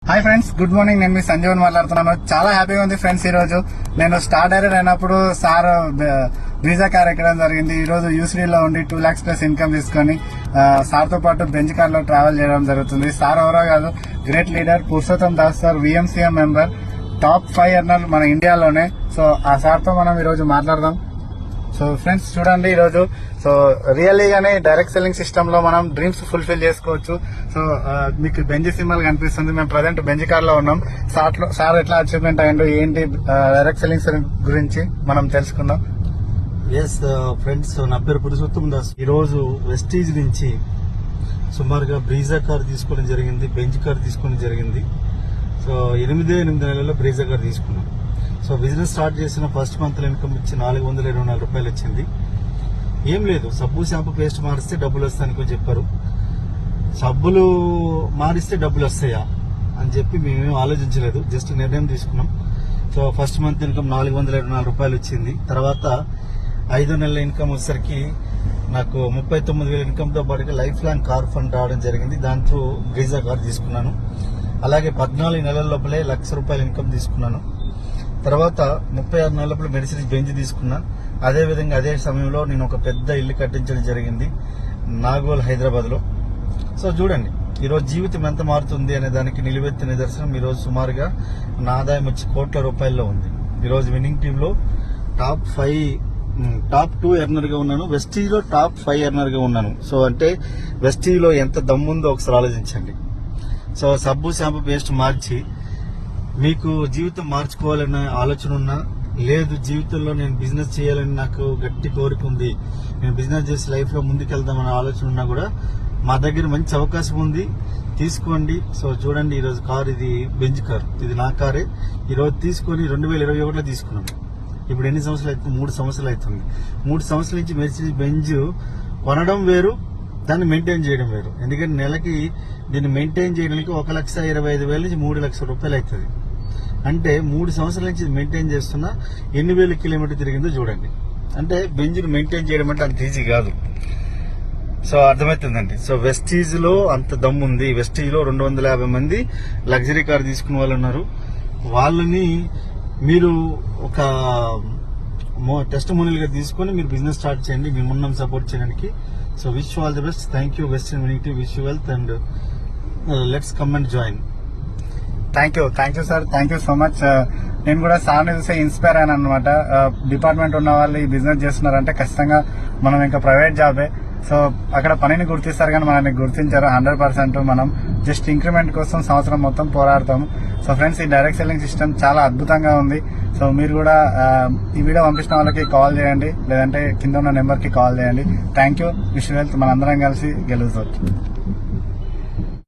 Hi friends, good morning. నేను మీ సంజీవన్ మాట్లాడుతున్నాను. చాలా హ్యాపీగా ఉంది ఫ్రెండ్స్. ఈ రోజు నేను స్టార్ డైరెక్ట్ అయినప్పుడు సార్ బ్రీజా కార్ ఎక్కడం జరిగింది. ఈ రోజు యూసీడీలో ఉండి 2 lakhs ప్లస్ ఇన్కమ్ తీసుకొని సార్ తో పాటు బెంచ్ కార్ లో ట్రావెల్ చేయడం జరుగుతుంది. సార్ ఎవరో కాదు, great leader Purushottam Das sir, విఎంసీఎం member, top 5 earner మన ఇండియాలోనే. సో ఆ సార్ తో మనం ఈ రోజు మాట్లాడదాం. సో ఫ్రెండ్స్ చూడండి, ఈరోజు సో రియల్లీగానే డైరెక్ట్ సెల్లింగ్ సిస్టమ్ లో మనం డ్రీమ్స్ ఫుల్ఫిల్ చేసుకోవచ్చు. సో మీకు బెంజ్ సింబల్ కనిపిస్తుంది. మేము ప్రజెంట్ బెంజ్ కార్ లో ఉన్నాం. సార్ ఎట్లా అచీవ్మెంట్ అయ్యిండు, ఏంటి డైరెక్ట్ సెల్లింగ్ గురించి మనం తెలుసుకుందాం. ఎస్ ఫ్రెండ్స్, నా పేరు పురుషోత్తం దాస్. ఈ రోజు వెస్టీజ్ నుంచి సుమారుగా బ్రీజా కార్ తీసుకోవడం జరిగింది, బెంజ్ కార్ తీసుకోవడం జరిగింది. సో 8 నెలల్లో బ్రీజా కార్ తీసుకున్నాం. సో బిజినెస్ స్టార్ట్ చేసిన ఫస్ట్ మంత్ ఇన్కమ్ వచ్చి 424 రూపాయలు వచ్చింది. ఏం లేదు, సబ్బు షాంపూ పేస్ట్ మారిస్తే డబ్బులు వస్తాయని చెప్పారు. సబ్బులు మారిస్తే డబ్బులు వస్తాయా అని చెప్పి మేమేం ఆలోచించలేదు, జస్ట్ నిర్ణయం తీసుకున్నాం. సో ఫస్ట్ మంత్ ఇన్కమ్ 424 రూపాయలు వచ్చింది. తర్వాత 5 నెలల ఇన్కమ్ వచ్చేసరికి నాకు 39,000 ఇన్కమ్ తో పాటుగా లైఫ్ లాంగ్ కార్ ఫండ్ రావడం జరిగింది. దాంట్లో బ్రీజా కార్ తీసుకున్నాను. అలాగే 14 నెలల లోపలే ₹1,00,000 ఇన్కమ్ తీసుకున్నాను. తర్వాత 36 నెలల లోపల మెర్సిడీస్ బెంజ్ తీసుకున్నా. అదేవిధంగా అదే సమయంలో నేను ఒక పెద్ద ఇల్లు కట్టించడం జరిగింది నాగోల్, హైదరాబాద్ లో. సో చూడండి, ఈరోజు జీవితం ఎంత మారుతుంది అనే దానికి నిలువెత్తి నిదర్శనం. ఈరోజు సుమారుగా నా ఆదాయం వచ్చి కోట్ల రూపాయల్లో ఉంది. ఈరోజు విన్నింగ్ టీమ్ లో టాప్ 2 ఎర్నర్ గా ఉన్నాను. వెస్టీజ్ లో టాప్ 5 ఎర్నర్ గా ఉన్నాను. సో అంటే వెస్టీజ్ లో ఎంత దమ్ముందో ఒకసారి ఆలోచించండి. సో సబ్బు షాంపూ పేస్ట్ మార్చి మీకు జీవితం మార్చుకోవాలనే ఆలోచన ఉన్నా, లేదు జీవితంలో నేను బిజినెస్ చేయాలని నాకు గట్టి కోరిక ఉంది, నేను బిజినెస్ చేసి లైఫ్ లో ముందుకెళ్దామనే ఆలోచన ఉన్నా కూడా మా దగ్గర మంచి అవకాశం ఉంది, తీసుకోండి. సో చూడండి, ఈరోజు కార్ ఇది బెంజ్ కార్, ఇది నా కారే. ఈరోజు తీసుకొని 2021లో తీసుకున్నాం. ఇప్పుడు ఎన్ని సంవత్సరాలు అవుతుంది? 3 సంవత్సరాలు అవుతుంది. 3 సంవత్సరాల నుంచి మెర్సిడీస్ బెంజ్ కొనడం వేరు, దాన్ని మెయింటైన్ చేయడం వేరు. ఎందుకంటే నెలకి దీన్ని మెయింటైన్ చేయడానికి 1,25,000 నుంచి 3 లక్షల రూపాయలు అవుతుంది. అంటే 3 సంవత్సరాల నుంచి మెయింటైన్ చేస్తున్నా ఎన్ని వేల కిలోమీటర్ తిరిగిందో చూడండి. అంటే బెంజ్ను మెయింటైన్ చేయడం అంటే అంత ఈజీ కాదు. సో అర్థమవుతుందండి. సో వెస్టీజ్ లో అంత దమ్ము ఉంది. వెస్టీజ్ లో 250 మంది లగ్జరీ కార్ తీసుకున్న వాళ్ళు ఉన్నారు. వాళ్ళని మీరు ఒక టెస్ట్ మోనల్ గా తీసుకొని మీరు బిజినెస్ స్టార్ట్ చేయండి, మిమ్మల్ని సపోర్ట్ చేయడానికి. So wish you all the best. Thank you western winning team, wish you wealth and let's come and join. Thank you sir, thank you so much. నేను కూడా సార్ని చూసి ఇన్స్పైర్ అయ్యాను అనమాట. డిపార్ట్మెంట్ ఉన్న వాళ్ళు ఈ బిజినెస్ చేస్తున్నారంటే ఖచ్చితంగా మనం ఇంకా ప్రైవేట్ జాబే. సో అక్కడ పనిని గుర్తిస్తారు కానీ మనల్ని గుర్తించారు. 100% మనం జస్ట్ ఇంక్రిమెంట్ కోసం సంవత్సరం మొత్తం పోరాడతాము. సో ఫ్రెండ్స్, ఈ డైరెక్ట్ సెల్లింగ్ సిస్టమ్ చాలా అద్భుతంగా ఉంది. సో మీరు కూడా ఈ వీడియో పంపించిన వాళ్ళకి కాల్ చేయండి, లేదంటే కింద ఉన్న నెంబర్ కి కాల్ చేయండి. Thank you, wish you wealth. మనందరం కలిసి గెలుస్తాం.